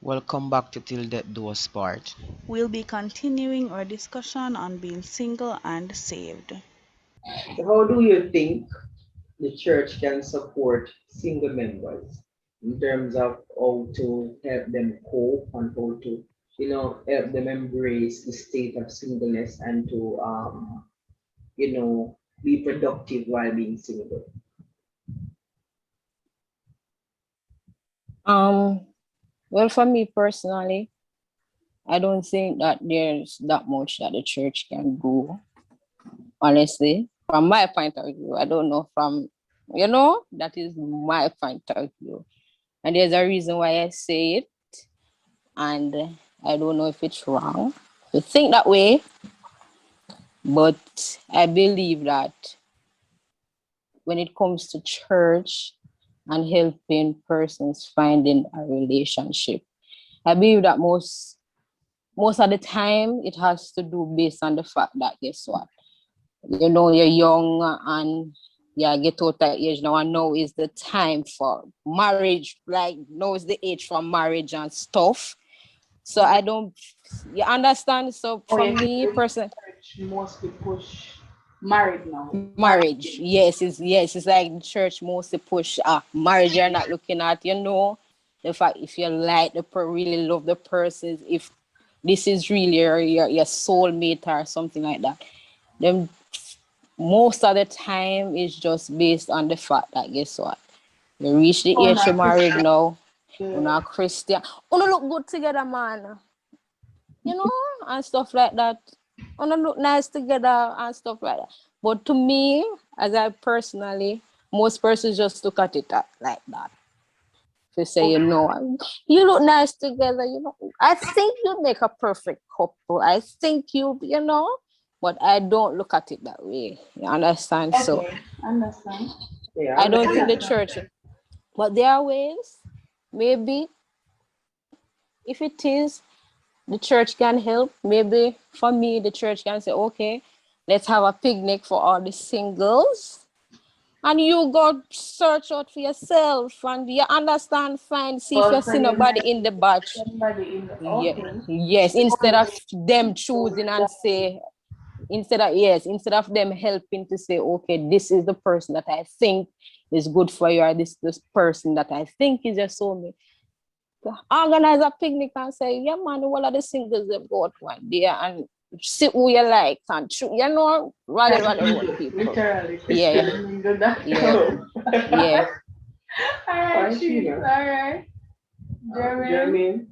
Welcome back to Till Death Do Us Part. We'll be continuing our discussion on being single and saved. So how do you think the church can support single members in terms of how to help them cope and how to, help them embrace the state of singleness and to, be productive while being single? Um, well, for me personally, I don't think that there's that much that the church can do, honestly. From my point of view, I don't know that is my point of view. And there's a reason why I say it, and I don't know if it's wrong to think that way, but I believe that when it comes to church and helping persons finding a relationship, I believe that most of the time it has to do based on the fact that guess what? You're young and yeah, get out of age now, and now is the time for marriage. Like now is the age for marriage and stuff. So I don't you understand? So Oh, for yeah, me the person church mostly push married now. marriage, yes, it's like the church mostly push marriage. You're not looking at, the fact if you like really love the person, if this is really your soulmate or something like that. Then most of the time it's just based on the fact that guess what? You reach the Oh, age to not married Christian. now, you're Yeah. not Christian. Oh, no, look good together, man. You know, and stuff like that. Oh, no, look nice together and stuff like that. But to me, as I personally, most persons just look at it like that. To say, you look nice together, I think you make a perfect couple. I think but I don't look at it that way. You understand? So Okay, understand. Yeah, I don't think the Understand. church, but there are ways, maybe if it is, the church can help. Maybe for me, the church can say, okay, let's have a picnic for all the singles. And you go search out for yourself and you understand, find, see if Oh, you so see you nobody might in the batch. somebody in the Yeah, okay. yes, instead of them choosing and say, instead of them helping to say, okay, this is the person that I think is good for you, or this person that I think is your soulmate. Organize a picnic and say, yeah, man, all of the singles they've got one day and see who you like and rally around people. Literally, Yeah, Christian mingle that yeah, yeah. All right, Fine, cheese. All Sheila. right, Jeremy.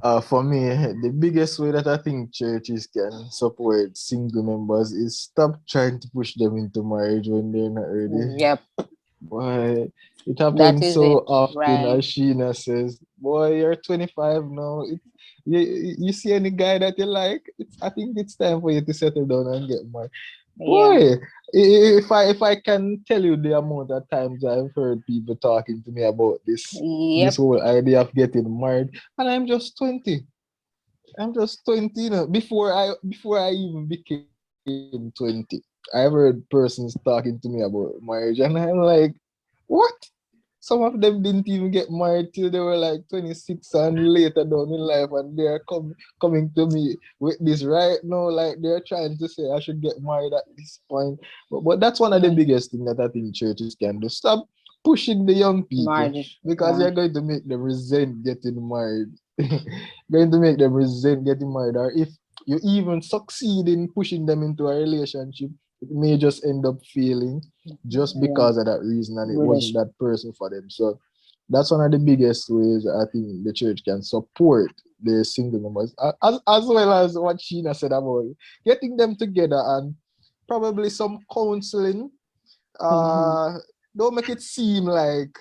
Jermaine? For me, the biggest way that I think churches can support single members is stop trying to push them into marriage when they're not ready. Yep, Boy, it that happens is so it. often, Right. as Sheena says. Boy, you're 25 now. You see any guy that you like, I think it's time for you to settle down and get married. Yeah. Boy, if I can tell you the amount of times I've heard people talking to me about this Yep. whole idea of getting married, and I'm just 20. I'm just 20, before I even became 20. I've heard persons talking to me about marriage, and I'm like, what? Some of them didn't even get married till they were like 26 and later down in life, and they're coming to me with this right now, like they're trying to say I should get married at this point. But that's one of the Mm. biggest things that I think churches can do. Stop pushing the young people Marriage. because Yeah. you're going to make them resent getting married. Going to make them resent getting married, or if you even succeed in pushing them into a relationship, it may just end up failing just Yeah. because of that reason, and it wasn't Relation. that person for them. So that's one of the biggest ways I think the church can support the single members, as well as what Sheena said about getting them together and probably some counseling. Mm-hmm. uh don't make it seem like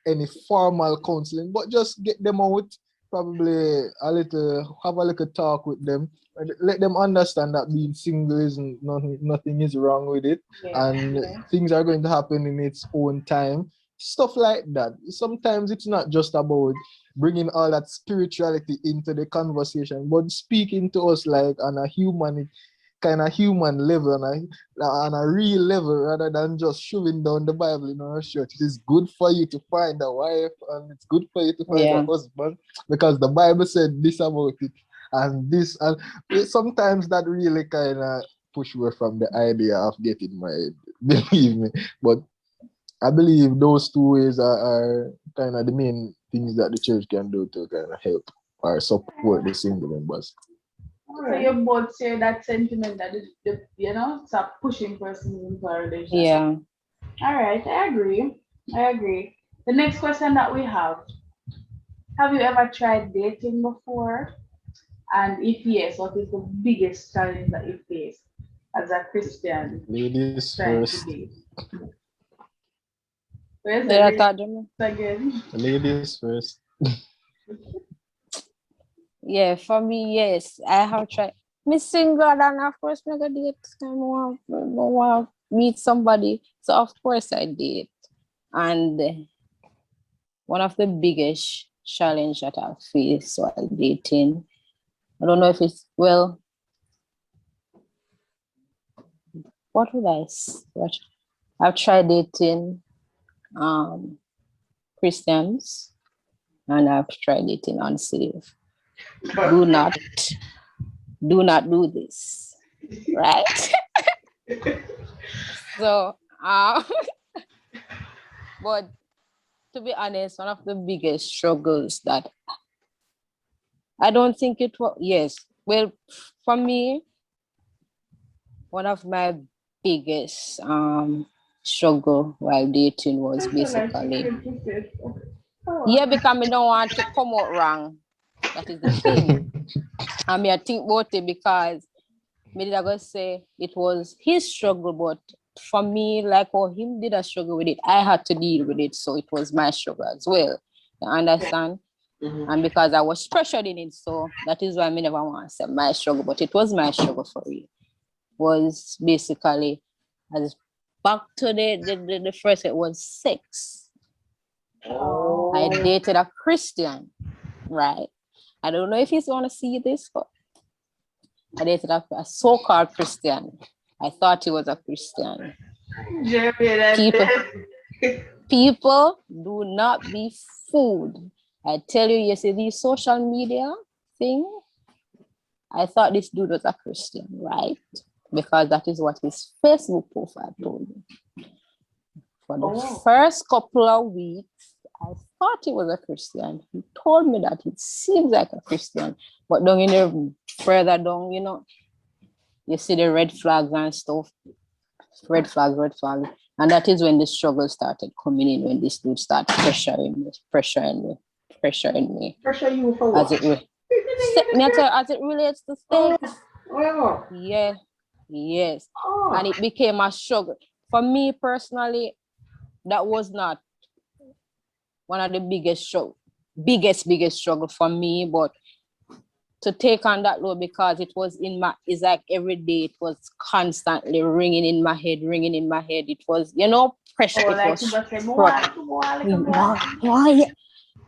any formal counseling, but just get them out, probably have a little talk with them, and let them understand that being single isn't nothing is wrong with it, Yeah. and things are going to happen in its own time. Stuff like that. Sometimes it's not just about bringing all that spirituality into the conversation, but speaking to us like on a human kind of human level and a real level rather than just shoving down the Bible in our church. It is good for you to find a wife and it's good for you to find a Yeah. husband because the Bible said this about it and this. And sometimes that really kind of push away from the idea of getting married, believe me. But I believe those two ways are kind of the main things that the church can do to kind of help or support the single members. So you both share that sentiment that stop pushing persons into a relationship. Yeah. All right, I agree. I agree. The next question that we have you ever tried dating before? And if yes, what is the biggest challenge that you face as a Christian Ladies trying first. to date? Where's Yeah, I the thought them. again? Ladies first. Yeah, for me, yes, I have tried. Me single and of course me go date. I want to meet somebody. So of course I date. And one of the biggest challenge that I face while dating, I don't know if it's well, what would I what I've tried dating Christians and I've tried dating unsaved. Do not do this, right? So but to be honest, one of the biggest struggles that I don't think it was, yes, well, for me, one of my biggest struggle while dating was basically, yeah, because I don't want to come out wrong. That is the thing. I mean, I think about it because maybe I gonna say it was his struggle, but for me, like how him did a struggle with it, I had to deal with it. So it was my struggle as well. You understand? And because I was pressured in it, so that is why I never want to say my struggle, but it was my struggle for real. Was basically as back to the first, it was sex. Oh. I dated a Christian, right? I don't know if he's want to see this, but I dated a so-called Christian. I thought he was a Christian. People do not be fooled. I tell you, you see these social media thing. I thought this dude was a Christian, right? Because that is what his Facebook profile told me. For the first couple of weeks, I thought he was a Christian. He told me that it seems like a Christian, but down in the further down, you see the red flags and stuff. Red flags. And that is when the struggle started coming in, when this dude started pressuring me. Pressure you for what? As it relates to sex. Yeah. Yes. And it became a struggle. For me personally, that was not one of the biggest struggle for me, but to take on that load because it was it's like every day it was constantly ringing in my head. It was, pressure.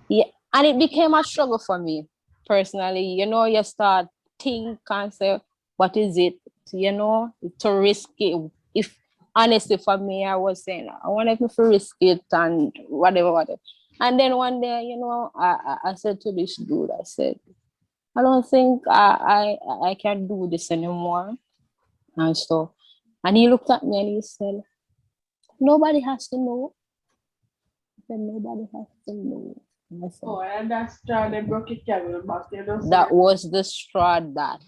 Yeah. And it became a struggle for me personally. You start think and say, what is it? To risk it. If honestly for me, I was saying I wanted to risk it and whatever. And then one day, I said to this dude, I said, I don't think I can do this anymore. And so, and he looked at me and he said, nobody has to know. I said, nobody has to know. And I said, And that straw that broke your camel back. That was the straw that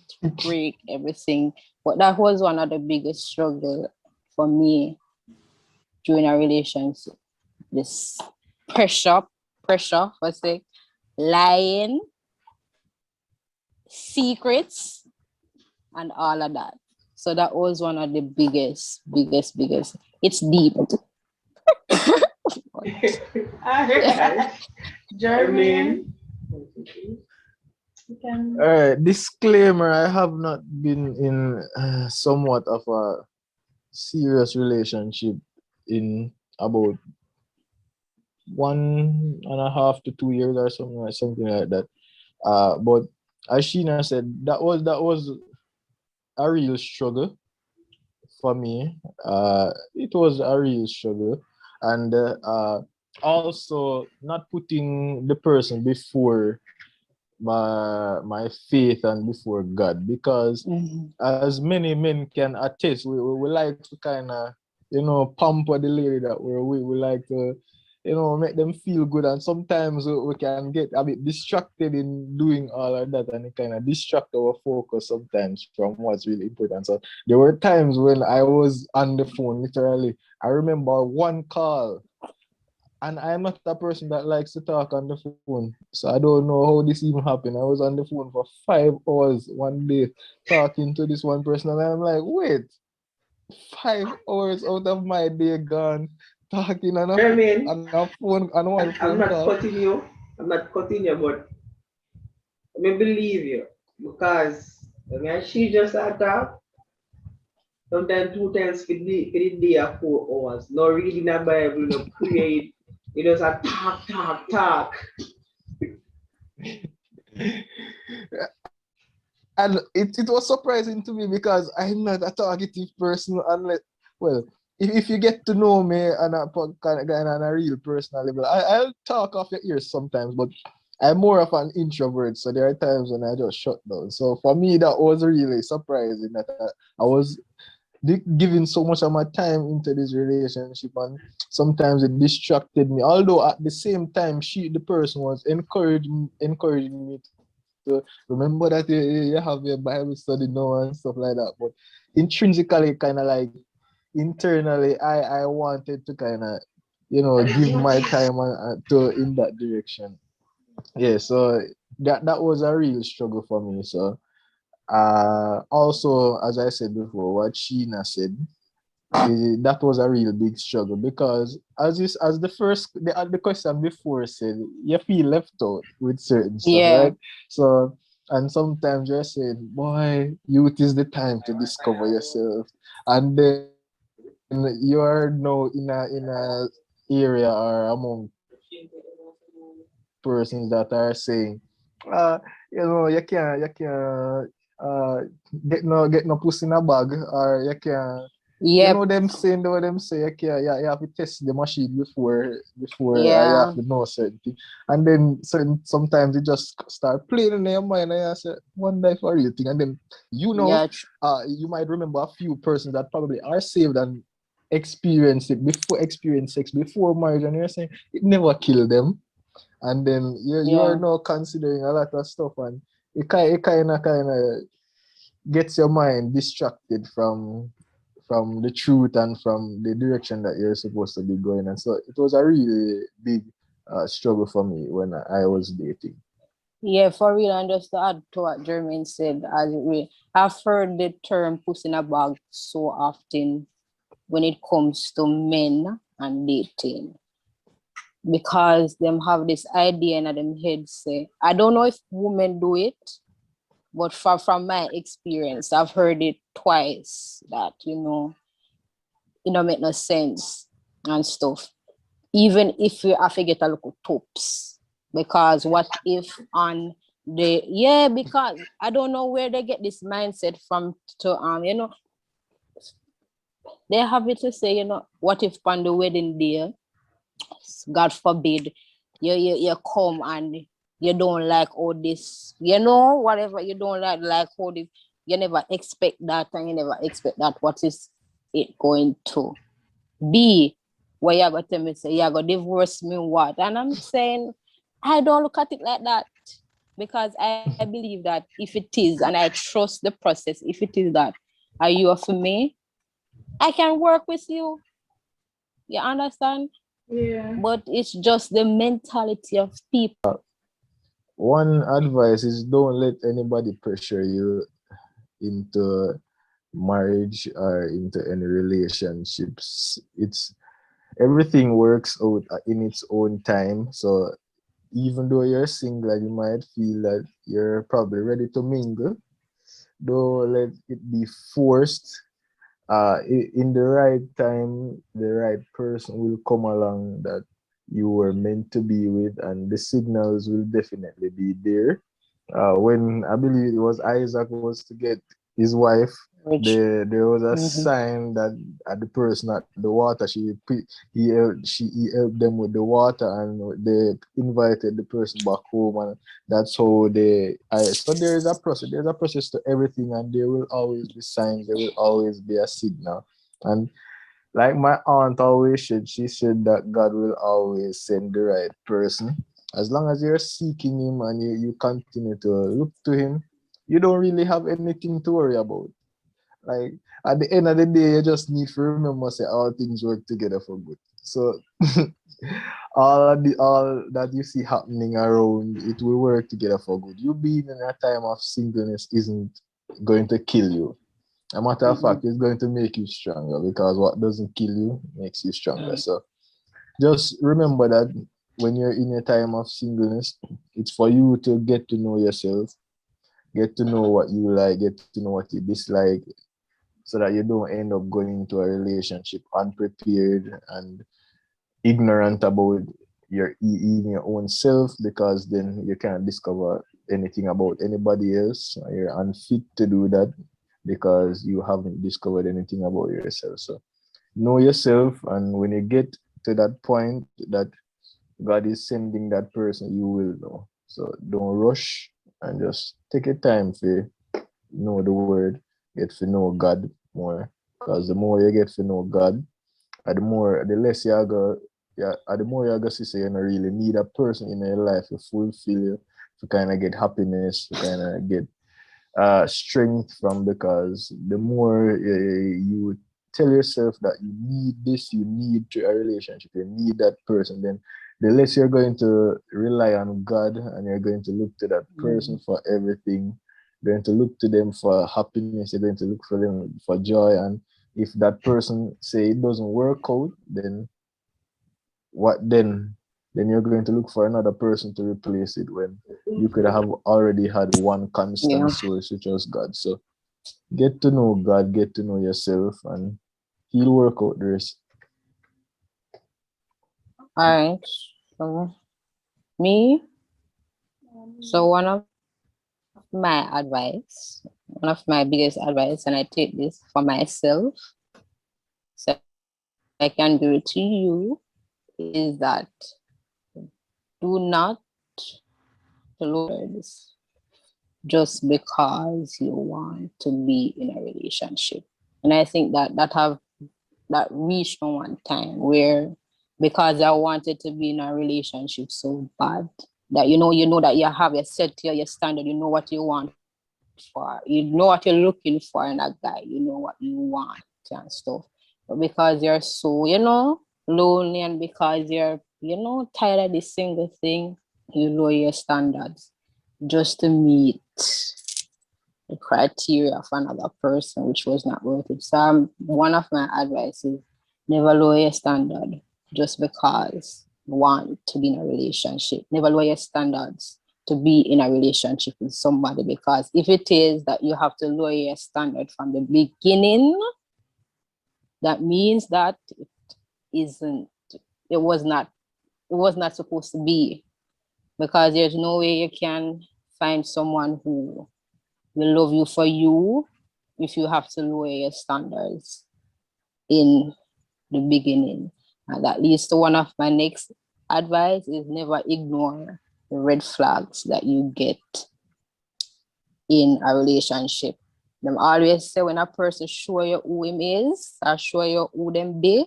break everything. But that was one of the biggest struggle for me during a relationship. This pressure for sex, lying, secrets, and all of that. So that was one of the biggest. It's deep. Jeremy. All right, disclaimer, I have not been in somewhat of a serious relationship in about 1.5 to 2 years or something like that. But as Sheena said, that was a real struggle for me. It was a real struggle, and also not putting the person before my faith and before God, because Mhm. as many men can attest, we like to kind of, pamper the lady that we're with. We like to, make them feel good. And sometimes we can get a bit distracted in doing all of that, and it kind of distract our focus sometimes from what's really important. So there were times when I was on the phone, literally. I remember one call, and I'm not a person that likes to talk on the phone. So I don't know how this even happened. I was on the phone for 5 hours one day talking to this one person, and I'm like, wait, 5 hours out of my day gone talking Jermaine, on a phone on one I'm phone not call. cutting you. I'm not cutting you, but I may believe you because I mean, she just had that. Sometimes 2 times for the day of 4 hours. No reading the Bible, no praying. You just a talk, talk, talk. And it was surprising to me because I'm not a talkative person unless, well, if you get to know me on a real personal level, I'll talk off your ears sometimes, but I'm more of an introvert, so there are times when I just shut down. So for me, that was really surprising that I was giving so much of my time into this relationship, and sometimes it distracted me. Although at the same time, the person was encouraging me to remember that you have your Bible study now and stuff like that. But intrinsically, kind of like internally, I wanted to kind of, give my time to in that direction. Yeah, so that was a real struggle for me. So also, as I said before, what Sheena said, that was a real big struggle because as the question before said, you feel left out with certain stuff, Yeah, right? So, and sometimes you're saying, boy, youth is the time to discover yourself, and then you're now in a area or among persons that are saying, you can't get no pussy in a bag, or you can't, yep, them saying the way them say, you have to test the machine before you have yeah, to know certain thing. And then sometimes you just start playing in your mind and you say, one day for real thing. And then, yeah, you might remember a few persons that probably are saved and experience sex before marriage, and you're saying it never killed them. And then you're yeah. now considering a lot of stuff, and it kind of gets your mind distracted from the truth and from the direction that you're supposed to be going. And so it was a really big struggle for me when I was dating. Yeah, for real, and just to add to what Jermaine said, I've heard the term puss in a bag so often when it comes to men and dating, because them have this idea in them head say, I don't know if women do it, but from my experience, I've heard it twice that, make no sense and stuff. Even if you have to get a little tips. Because what if on because I don't know where they get this mindset from to they have it to say, what if on the wedding day, God forbid, you come and you don't like all this, whatever you don't like all this, you never expect that, and you never expect that. What is it going to be? Where you're going to tell me, say, you're going to divorce me, what? And I'm saying, I don't look at it like that, because I believe that if it is, and I trust the process, if it is that, are you for me? I can work with you. You understand? Yeah. But it's just the mentality of people. One advice is don't let anybody pressure you into marriage or into any relationships. It's Everything works out in its own time. So even though you're single, you might feel that you're probably ready to mingle. Don't let it be forced. In the right time, the right person will come along that you were meant to be with, and the signals will definitely be there. When I believe it was Isaac was to get his wife, Which there was a mhm. sign that the person at the water, he helped them with the water, and they invited the person back home, and that's how so there's a process to everything, and there will always be signs, there will always be a signal. And like my aunt always said, she said that God will always send the right person. As long as you're seeking him and you continue to look to him, you don't really have anything to worry about. Like at the end of the day, you just need to remember say all things work together for good. So all that you see happening around, it will work together for good. You being in a time of singleness isn't going to kill you. A matter of fact, Mm-mm. it's going to make you stronger, because what doesn't kill you makes you stronger. Mm. So just remember that when you're in a time of singleness, it's for you to get to know yourself, get to know what you like, get to know what you dislike, so that you don't end up going into a relationship unprepared and ignorant about even your own self, because then you can't discover anything about anybody else. You're unfit to do that because you haven't discovered anything about yourself. So know yourself, and when you get to that point that God is sending that person, you will know. So don't rush, and just take your time to know the word, get to know God more. Because the more you get to know God, the less you go, yeah, the more you go see, say you don't really need a person in your life to fulfill you, to kind of get happiness, to kind of get strength from, because the more you tell yourself that you need this, you need to a relationship, you need that person, then the less you're going to rely on God, and you're going to look to that person for everything. You're going to look to them for happiness, you're going to look for them for joy. And if that person say it doesn't work out, then what then? Then you're going to look for another person to replace it, when you could have already had one constant Yeah. source, which was God. So get to know God, get to know yourself, and He'll work out the rest. All right. So me, so one of my biggest advice, and I take this for myself, so I can give it to you, is that do not lose just because you want to be in a relationship. And I think that reached on one time where, because I wanted to be in a relationship so bad, that you know that you have a set your standard, you know what you want for, you know what you're looking for in a guy, you know what you want and stuff. But because you're so, lonely, and because you're, tired of this single thing, you lower your standards just to meet the criteria of another person, which was not worth it. So one of my advice is never lower your standard just because you want to be in a relationship. Never lower your standards to be in a relationship with somebody, because if it is that you have to lower your standard from the beginning, that means that isn't it was not supposed to be, because there's no way you can find someone who will love you for you if you have to lower your standards in the beginning. And that leads to one of my next advice is never ignore the red flags that you get in a relationship. Them always say when a person show you who him is or show you who them be,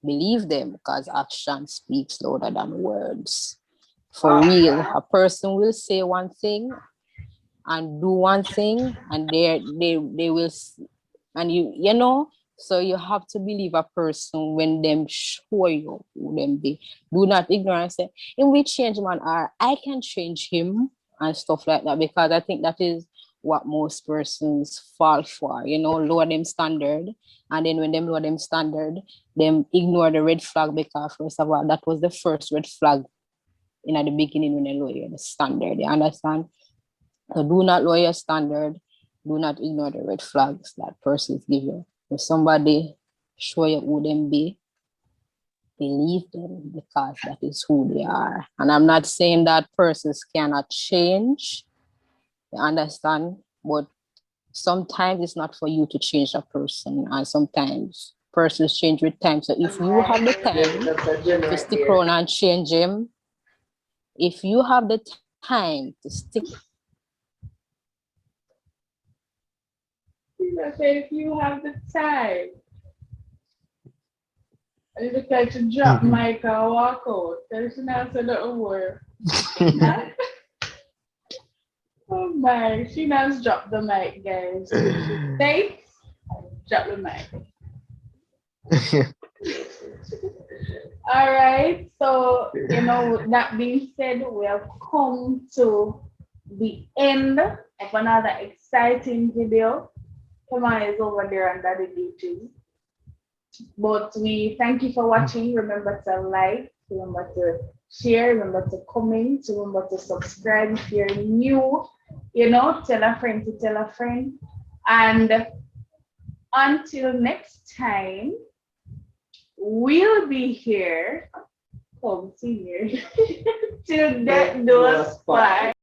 believe them, because action speaks louder than words. For real, a person will say one thing and do one thing, and they will, and so you have to believe a person when them show you who them be. Do not ignore and say, if we change man, or I can change him and stuff like that, because I think that is what most persons fall for, lower them standard. And then when them lower them standard, them ignore the red flag, because first of all, that was the first red flag in at the beginning when they lower the standard. You understand? So do not lower your standard. Do not ignore the red flags that persons give you. If somebody show you who them be, believe them, because that is who they are. And I'm not saying that persons cannot change. You understand? But sometimes it's not for you to change a person, and sometimes persons change with time. So if you have the time That's a gem to right stick there. around and change him, if you have the time to stick, I say if you have the time. I just like to drop mic and walk out. There's an answer that word. Oh my, she knows drop the mic, guys. Thanks. Drop the mic. All right. So, that being said, we have come to the end of another exciting video. Kama is over there on Daddy YouTube. But we thank you for watching. Remember to like, remember to share, remember to comment, remember to subscribe if you're new. Tell a friend to tell a friend. And until next time, we'll be here. Come see here. Till that does spot.